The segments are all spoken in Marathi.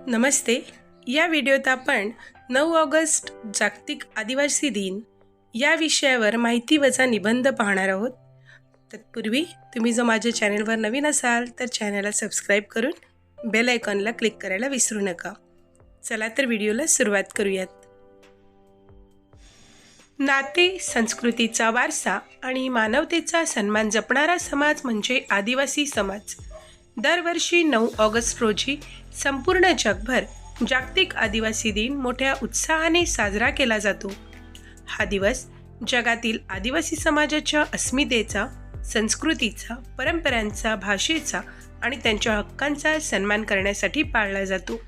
नमस्ते. या व्हिडिओत आपण 9 ऑगस्ट जागतिक आदिवासी दिन या विषयावर माहिती वजा निबंध पाहणार आहोत. तत्पूर्वी तुम्ही जर माझ्या चॅनलवर नवीन असाल तर चॅनलला सबस्क्राईब करून बेल आयकॉनला क्लिक करायला विसरू नका. चला तर व्हिडिओला सुरुवात करूयात. नाते, संस्कृतीचा वारसा आणि मानवतेचा सन्मान जपणारा समाज म्हणजे आदिवासी समाज. दरवर्षी 9 ऑगस्ट रोजी संपूर्ण जगभर जागतिक आदिवासी दिन मोठ्या उत्साहाने साजरा केला जातो. हा दिवस जगातील आदिवासी समाजाच्या अस्मितेचा, संस्कृतीचा, परंपरांचा, भाषेचा आणि त्यांच्या हक्कांचा सन्मान करण्यासाठी पाळला जातो.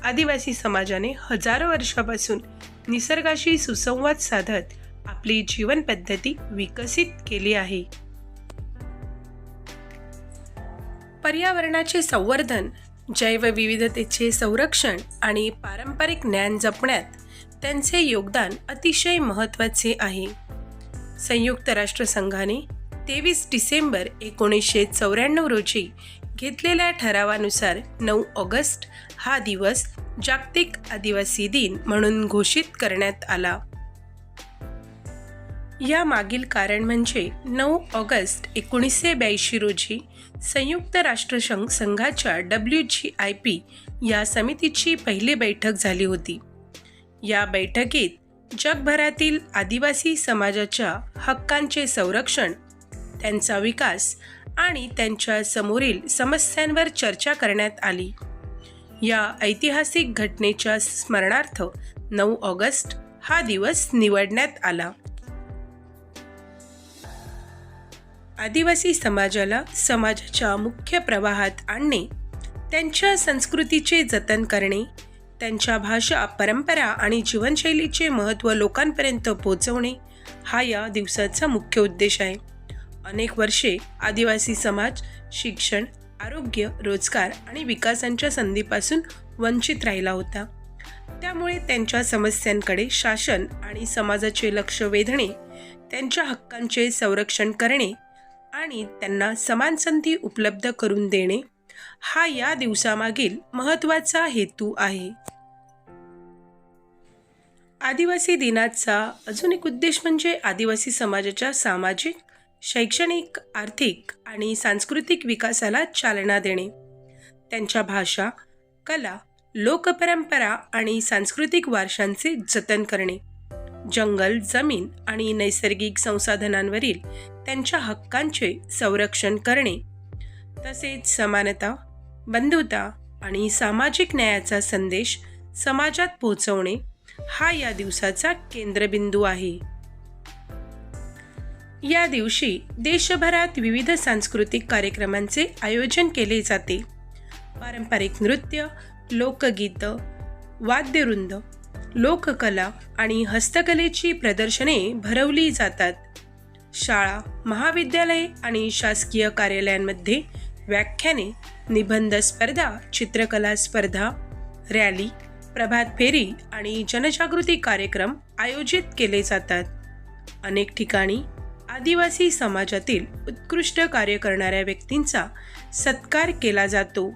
आदिवासी समाजाने हजारो वर्षापासून निसर्गाशी सुसंवाद साधत आपली जीवन पद्धती विकसित केली आहे. पर्यावरणाचे संवर्धन, जैवविविधतेचे संरक्षण आणि पारंपरिक ज्ञान जपण्यात त्यांचे योगदान अतिशय महत्त्वाचे आहे. संयुक्त राष्ट्रसंघाने 23 डिसेंबर 1994 रोजी घेतलेल्या ठरावानुसार 9 ऑगस्ट हा दिवस जागतिक आदिवासी दिन म्हणून घोषित करण्यात आला. या मागील कारण म्हणजे 9 ऑगस्ट 1982 रोजी संयुक्त राष्ट्रसंघाच्या WGIP या समितीची पहिली बैठक झाली होती. या बैठकीत जगभरातील आदिवासी समाजाच्या हक्कांचे संरक्षण, त्यांचा विकास आणि त्यांच्या समोरील समस्यांवर चर्चा करण्यात आली. या ऐतिहासिक घटनेच्या स्मरणार्थ 9 ऑगस्ट हा दिवस निवडण्यात आला. आदिवासी समाजाला समाजाच्या मुख्य प्रवाहात आणणे, त्यांच्या संस्कृतीचे जतन करणे, त्यांच्या भाषा, परंपरा आणि जीवनशैलीचे महत्त्व लोकांपर्यंत पोहोचवणे हा या दिवसाचा मुख्य उद्देश आहे. अनेक वर्षे आदिवासी समाज शिक्षण, आरोग्य, रोजगार आणि विकासाच्या संधीपासून वंचित राहिला होता. त्यामुळे त्यांच्या समस्यांकडे शासन आणि समाजाचे लक्ष वेधणे, त्यांच्या हक्कांचे संरक्षण करणे आणि त्यांना समान संधी उपलब्ध करून देणे हा या दिवसामागील महत्त्वाचा हेतू आहे. आदिवासी दिनाचा अजून एक उद्देश म्हणजे आदिवासी समाजाच्या सामाजिक, शैक्षणिक, आर्थिक आणि सांस्कृतिक विकासाला चालना देणे, त्यांच्या भाषा, कला, लोकपरंपरा आणि सांस्कृतिक वारशांचे जतन करणे, जंगल, जमीन आणि नैसर्गिक संसाधनांवरील त्यांच्या हक्कांचे संरक्षण करणे, तसेच समानता, बंधुता आणि सामाजिक न्यायाचा संदेश समाजात पोहोचवणे हा या दिवसाचा केंद्रबिंदू आहे. या दिवशी देशभरात विविध सांस्कृतिक कार्यक्रमांचे आयोजन केले जाते. पारंपरिक नृत्य, लोकगीतं, वाद्यवृंद, लोककला आणि हस्तकलेची प्रदर्शने भरवली जातात. शाळा, महाविद्यालये आणि शासकीय कार्यालयांमध्ये व्याख्याने, निबंध स्पर्धा, चित्रकला स्पर्धा, रॅली, प्रभात फेरी आणि जनजागृती कार्यक्रम आयोजित केले जातात. अनेक ठिकाणी आदिवासी समाजातील उत्कृष्ट कार्य करणाऱ्या व्यक्तींचा सत्कार केला जातो.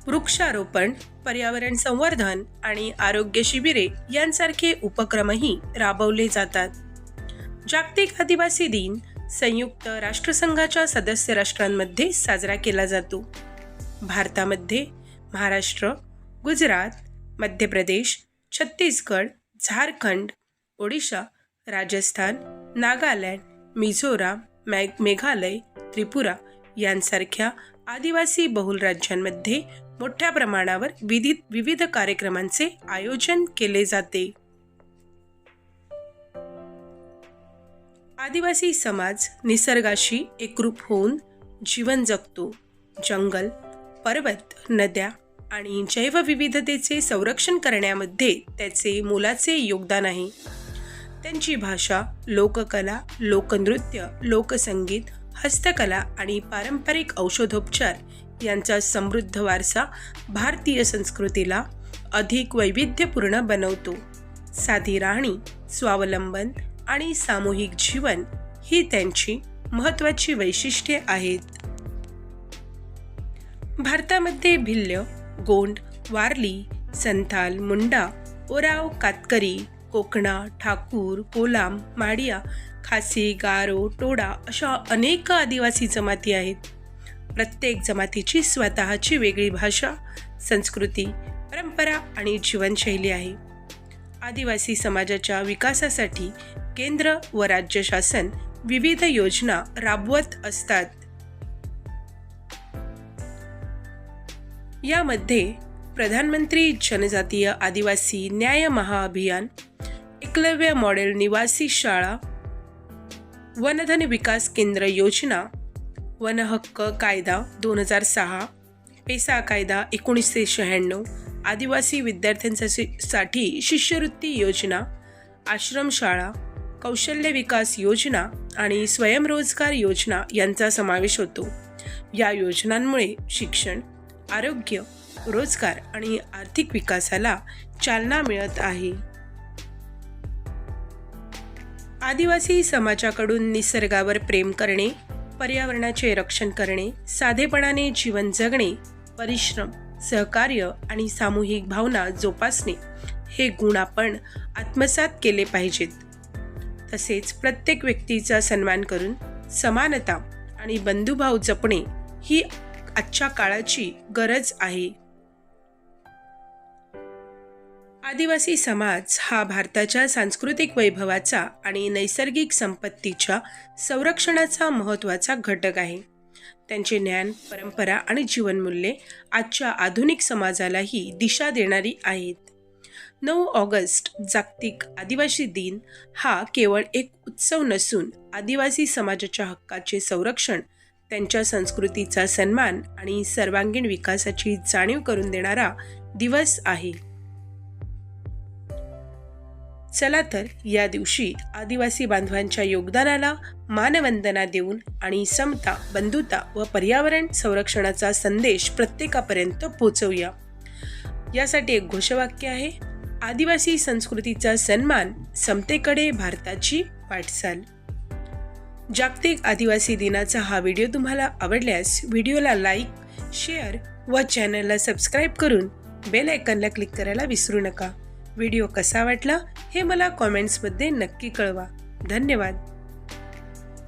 वृक्षारोपण, पर्यावरण संवर्धन आणि आरोग्य शिबिरे यांसारखे उपक्रमही राबवले जातात. जागतिक आदिवासी दिन संयुक्त राष्ट्रसंघाच्या सदस्य राष्ट्रांमध्ये साजरा केला जातो. भारतामध्ये महाराष्ट्र, गुजरात, मध्य प्रदेश, छत्तीसगड, झारखंड, ओडिशा, राजस्थान, नागालँड, मिझोराम, मेघालय, त्रिपुरा यांसारख्या आदिवासी बहुल राज्यांमध्ये मोठ्या प्रमाणावर विविध कार्यक्रमांचे आयोजन केले जाते. आदिवासी समाज निसर्गाशी एकरूप होऊन जीवन जगतो. जंगल, पर्वत, नद्या आणि जैवविविधतेचे संरक्षण करण्यामध्ये त्याचे मोलाचे योगदान आहे. त्यांची भाषा, लोककला, लोकनृत्य, लोकसंगीत, हस्तकला आणि पारंपरिक औषधोपचार यांचा समृद्ध वारसा भारतीय संस्कृतीला अधिक वैविध्यपूर्ण बनवतो. साधी राहणी, स्वावलंबन आणि सामूहिक जीवन ही त्यांची महत्त्वाची वैशिष्ट्ये आहेत. भारतामध्ये भिल्ल, गोंड, वारली, संथाल, मुंडा, ओराव, कातकरी, कोकणा, ठाकूर, कोलाम, माडिया, खासी, गारो, टोडा अशा अनेक आदिवासी जमाती आहेत. प्रत्येक जमातीची स्वतःची वेगळी भाषा, संस्कृती, परंपरा आणि जीवनशैली आहे. आदिवासी समाजाच्या विकासासाठी केंद्र व राज्य शासन विविध योजना राबवत असतात. यामध्ये प्रधानमंत्री जनजातीय आदिवासी न्याय महाअभियान, एकलव्य मॉडेल निवासी शाळा, वनधन विकास केंद्र योजना, वन हक्क कायदा 2006, पेसा कायदा 1996, आदिवासी विद्यार्थ्यांसाठी शिष्यवृत्ती योजना, आश्रमशाळा, कौशल्य विकास योजना आणि स्वयंरोजगार योजना यांचा समावेश होतो. या योजनांमुळे शिक्षण, आरोग्य, रोजगार आणि आर्थिक विकासाला चालना मिळत आहे. आदिवासी समाजाकडून निसर्गावर प्रेम करणे, पर्यावरणाचे रक्षण करणे, साधेपणाने जीवन जगणे, परिश्रम, सहकार्य आणि सामूहिक भावना जोपासणे हे गुण आपण आत्मसात केले पाहिजेत. तसेच प्रत्येक व्यक्तीचा सन्मान करून समानता आणि बंधुभाव जपणे ही आजच्या काळाची गरज आहे. आदिवासी समाज हा भारताच्या सांस्कृतिक वैभवाचा आणि नैसर्गिक संपत्तीच्या संरक्षणाचा महत्त्वाचा घटक आहे. त्यांचे ज्ञान, परंपरा आणि जीवनमूल्ये आजच्या आधुनिक समाजालाही दिशा देणारी आहेत. 9 ऑगस्ट जागतिक आदिवासी दिन हा केवळ एक उत्सव नसून आदिवासी समाजाच्या हक्काचे संरक्षण, त्यांच्या संस्कृतीचा सन्मान आणि सर्वांगीण विकासाची जाणीव करून देणारा दिवस आहे. चला तर या दिवशी आदिवासी बांधवांच्या योगदानाला मानवंदना देऊन आणि समता, बंधुता व पर्यावरण संरक्षणाचा संदेश प्रत्येकापर्यंत पोहोचवूया. यासाठी एक घोषवाक्य आहे: आदिवासी संस्कृतीचा सन्मान, समतेकडे भारताची वाटचाल. जागतिक आदिवासी दिनाचा हा व्हिडिओ तुम्हाला आवडल्यास व्हिडिओला लाईक, शेअर व चॅनलला सबस्क्राईब करून बेल आयकॉनला क्लिक करायला विसरू नका. व्हिडिओ कसा वाटला हे मला कॉमेंट्समध्ये नक्की कळवा. धन्यवाद.